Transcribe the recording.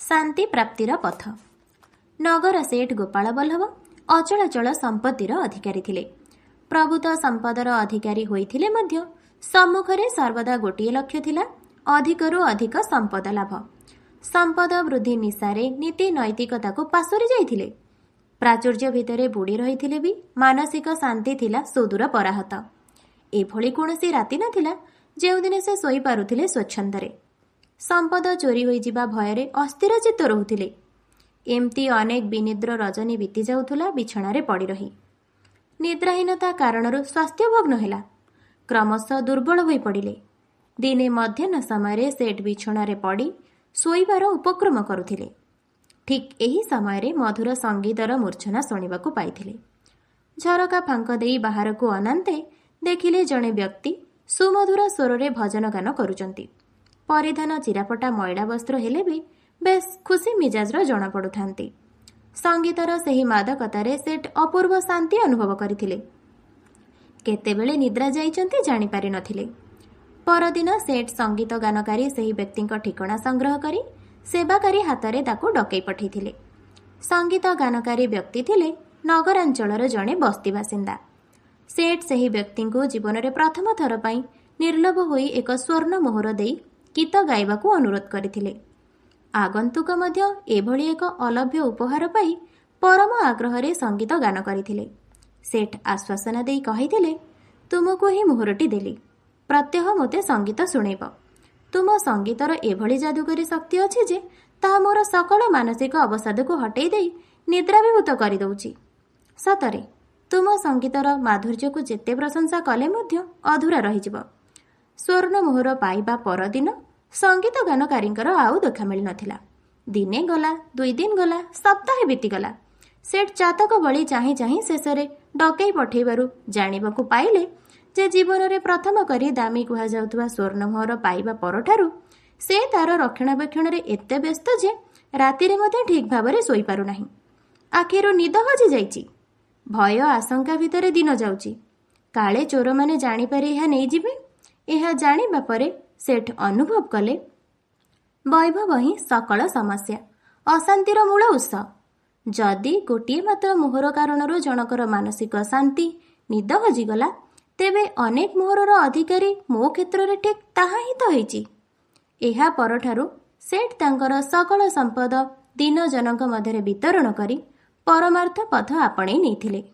शांति प्राप्तिर पथ। नगर सेठ गोपाल बल्लभ अचलाचल संपत्तिर अधिकारी थिले। प्रभुत संपदर अधिकारी होइथिले मध्य सम्मुखरे सर्वदा गोटिए लक्ष्य थिला, अधिकरू अधिक संपद लाभ। संपद वृद्धि निशारे नीति नैतिकताको पासोरी जाइथिले। प्राचुर्य भितरे बुड़ी रहिथिले भी मानसिक शांति थिला सुदूर पराहत। एभଳି कौनसी राति नथिला जेउदिने से सोई पारुथिले स्वच्छंदरे। संपद चोरी होई जिबा भयरे अस्थिर चित्त रहुथिले। एमती अनेक विनिद्र रजनी बीती जाउथुला बिछणारे पड़ी रही। निद्राहीनता कारणरू स्वास्थ्य भग्न हेला। क्रमशः दुर्बल होई पड़िले। दिने मध्याह्न समय सेठ बिछणारे पड़ी शोइबार उपक्रम करुथिले। ठीक एही समय मधुर संगीतर मूर्छना शुणिबाकू पाइथिले। झरका फांक देई बाहरकू अनान्ते देखिले जणे व्यक्ति सुमधुर स्वरे भजन गान करुचंती। परिधान चिरापटा मैला वस्त्र हेले भी बेस खुशी मिजाजर जना पड़ुथांती। संगीतर सेही मादकतारे सेठ अपूर्व शांति अनुभव करिथिले। केतेबेले निद्रा जाइचंती जानि पारि नथिले। परदिन सेठ संगीत गानकारी सेही व्यक्तिंक ठिकଣା संग्रह करी सेवाकारी हातरे ताकू डकई पठैथिले। संगीत गानकारी व्यक्ति थिले नगरांचलर जणे बस्ती बासिंदा। सेठ सेही व्यक्तिंकु जीवनरे प्रथम थर पई निर्लोभ होई एक स्वर्ण मोहर देई गीत गाइबाकू अनुरोध करिथिले। आगंतुक मध्य एभଳି एक अलभ्य उपहार पाई परम आग्रहरे संगीत गान करिथिले। सेठ आश्वासना देई कहिथिले, तुमको ही मोहरटी देली, प्रत्यह मोते संगीत शुणेब। तुम संगीतर एभଳି जादुकरी शक्ति अछि जे ताहा मोर सकल मानसिक अवसादको हटेई देई निद्राविभूत करि दउची। सतरे तुम संगीतर माधुर्यको जेते प्रशंसा कले मध्य अधूरा रहिजिब। स्वर्ण मोहर पाइबा परदिन संगीत गानकारींकर आउ देखा मिल नथिला। दिने गला, 2 दिन गला, सप्ताहे बीतीगला। सेठ चातक भଳି चाही चाही शेषरे डकई पठेइबारु जानिबाकू पाइले जे जीवनरे प्रथम करी दामी कुहा जाउथुवा स्वर्ण मोहर पाइबा परठारु से तार रक्षणाबेक्षणरे एते व्यस्त जे रातिरे मते ठीक भाबरे सोई पारु नाही। आखिरु निद हजि जाइची। भय आशंका भितरे दिन जाउची। काले चोर माने जानि पारि एहा नै जिबे। एहा जानिबा परे सेठ अनुभव कले वैभव ही सकल समस्या, अशांतिर मूल उत्स। जदि गोटिए मात्र मोहर कारणरू जनकर मानसिक शांति निद हजिगला, तेबे अनेक मोहरर अधिकारी मो क्षेत्र ठीक ताहा ही तो होइची। एहा परठारु सेठ तांकर सकल संपद दिन जनक मध्यरे वितरण करी परमार्थ पथ आपणेई नेइथिले।